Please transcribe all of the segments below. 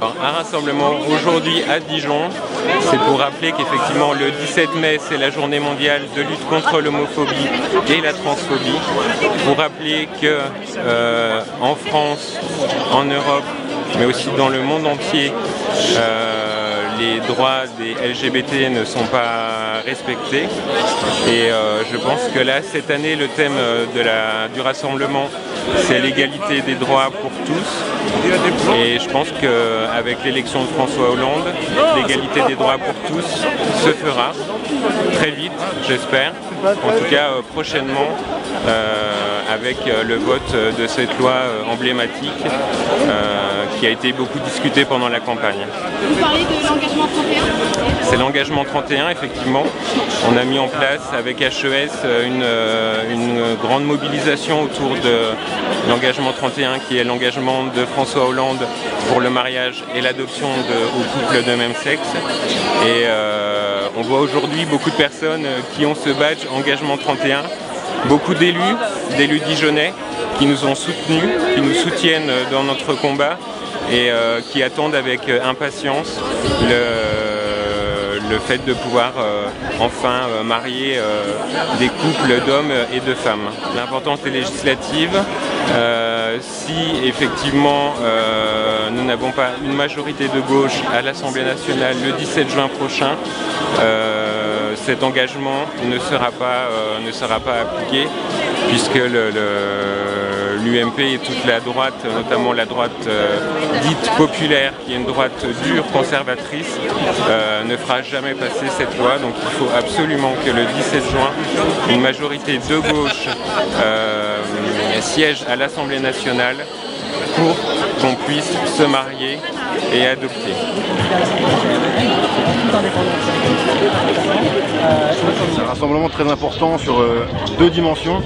Un rassemblement aujourd'hui à Dijon, c'est pour rappeler qu'effectivement le 17 mai c'est la journée mondiale de lutte contre l'homophobie et la transphobie. Pour rappeler que en France, en Europe, mais aussi dans le monde entier, les droits des LGBT ne sont pas respectés. Et je pense que là, cette année, le thème du rassemblement, c'est l'égalité des droits pour tous. Et je pense qu'avec l'élection de François Hollande, l'égalité des droits pour tous se fera très vite, j'espère. En tout cas, prochainement, avec le vote de cette loi emblématique qui a été beaucoup discutée pendant la campagne. Vous parlez de l'engagement 31 ? C'est l'engagement 31, effectivement. On a mis en place avec HES une grande mobilisation autour de l'engagement 31 qui est l'engagement de François Hollande pour le mariage et l'adoption aux couples de même sexe. Et on voit aujourd'hui beaucoup de personnes qui ont ce badge engagement 31, beaucoup d'élus dijonnais qui nous ont soutenus, qui nous soutiennent dans notre combat et qui attendent avec impatience le fait de pouvoir enfin marier des couples d'hommes et de femmes. L'importance est législative. Si effectivement nous n'avons pas une majorité de gauche à l'Assemblée nationale le 17 juin prochain, cet engagement ne sera pas appliqué puisque l'UMP et toute la droite, notamment la droite dite populaire, qui est une droite dure, conservatrice, ne fera jamais passer cette loi. Donc il faut absolument que le 17 juin, une majorité de gauche siège à l'Assemblée nationale pour qu'on puisse se marier et adopter. C'est un rassemblement très important sur deux dimensions.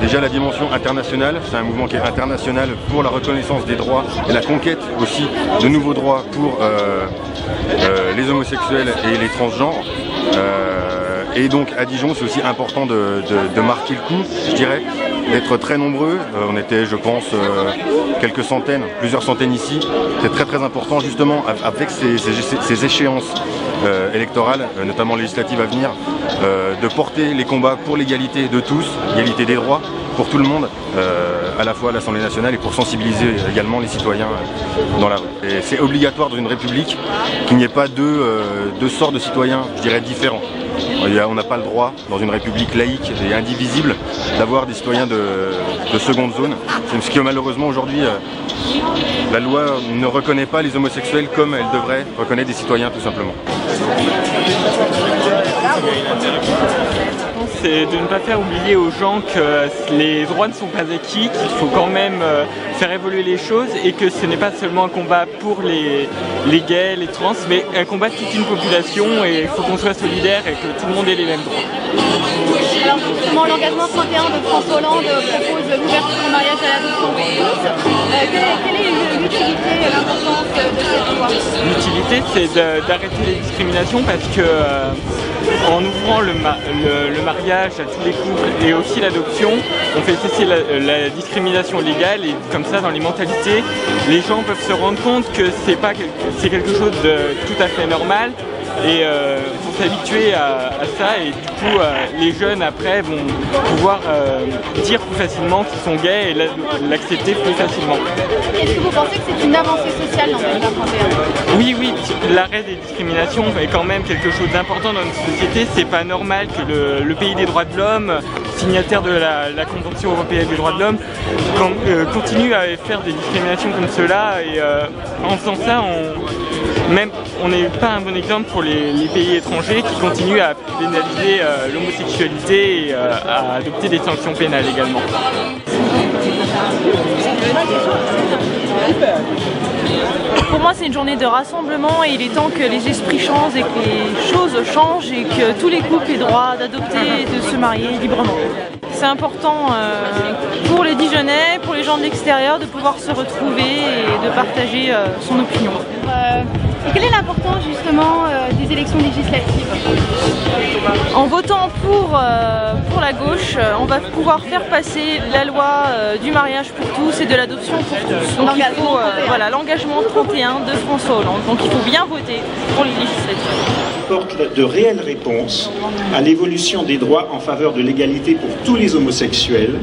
Déjà la dimension internationale, c'est un mouvement qui est international pour la reconnaissance des droits et la conquête aussi de nouveaux droits pour les homosexuels et les transgenres. Et donc à Dijon, c'est aussi important de marquer le coup, je dirais, d'être très nombreux. On était, je pense, quelques centaines, plusieurs centaines ici. C'est très très important justement avec ces échéances électorales, notamment législatives à venir, de porter les combats pour l'égalité de tous, l'égalité des droits pour tout le monde, à la fois à l'Assemblée nationale et pour sensibiliser également les citoyens dans la rue. Et c'est obligatoire dans une république qu'il n'y ait pas deux sortes de citoyens, je dirais, différents. On n'a pas le droit, dans une république laïque et indivisible, d'avoir des citoyens de seconde zone. C'est ce que malheureusement aujourd'hui, la loi ne reconnaît pas les homosexuels comme elle devrait reconnaître des citoyens tout simplement. C'est de ne pas faire oublier aux gens que les droits ne sont pas acquis, qu'il faut quand même faire évoluer les choses et que ce n'est pas seulement un combat pour les gays, les trans, mais un combat de toute une population et il faut qu'on soit solidaire et que tout le monde ait les mêmes droits. Alors justement, l'engagement 31 de François Hollande propose l'ouverture au mariage à l'adoption pour tous. Quelle est l'utilité et l'importance de cette loi? L'utilité, c'est d'arrêter les discriminations parce que en ouvrant le mariage à tous les couples et aussi l'adoption, on fait cesser la discrimination légale et comme ça dans les mentalités, les gens peuvent se rendre compte que c'est quelque chose de tout à fait normal et il faut s'habituer à ça et du coup les jeunes après vont pouvoir dire plus facilement qu'ils sont gays et l'accepter plus facilement. Est-ce que vous pensez que c'est une avancée sociale l'engagement 31? Oui, l'arrêt des discriminations est quand même quelque chose d'important dans notre société. C'est pas normal que le pays des droits de l'homme, signataire de la Convention européenne des droits de l'homme, continue à faire des discriminations comme cela et en faisant ça, on n'est pas un bon exemple pour les pays étrangers qui continuent à pénaliser l'homosexualité et à adopter des sanctions pénales également. Pour moi, c'est une journée de rassemblement et il est temps que les esprits changent et que les choses changent et que tous les couples aient droit d'adopter et de se marier librement. C'est important pour les Dijonnais, pour les gens gens de l'extérieur de pouvoir se retrouver et de partager son opinion. Et quelle est l'importance justement des élections législatives? En votant pour la gauche, on va pouvoir faire passer la loi du mariage pour tous et de l'adoption pour tous. Donc il faut, voilà, l'engagement 31 de François Hollande. Donc il faut bien voter pour les législatives. Porte de réelles réponses à l'évolution des droits en faveur de l'égalité pour tous les homosexuels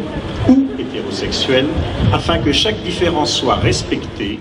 ou hétérosexuels, afin que chaque différence soit respectée.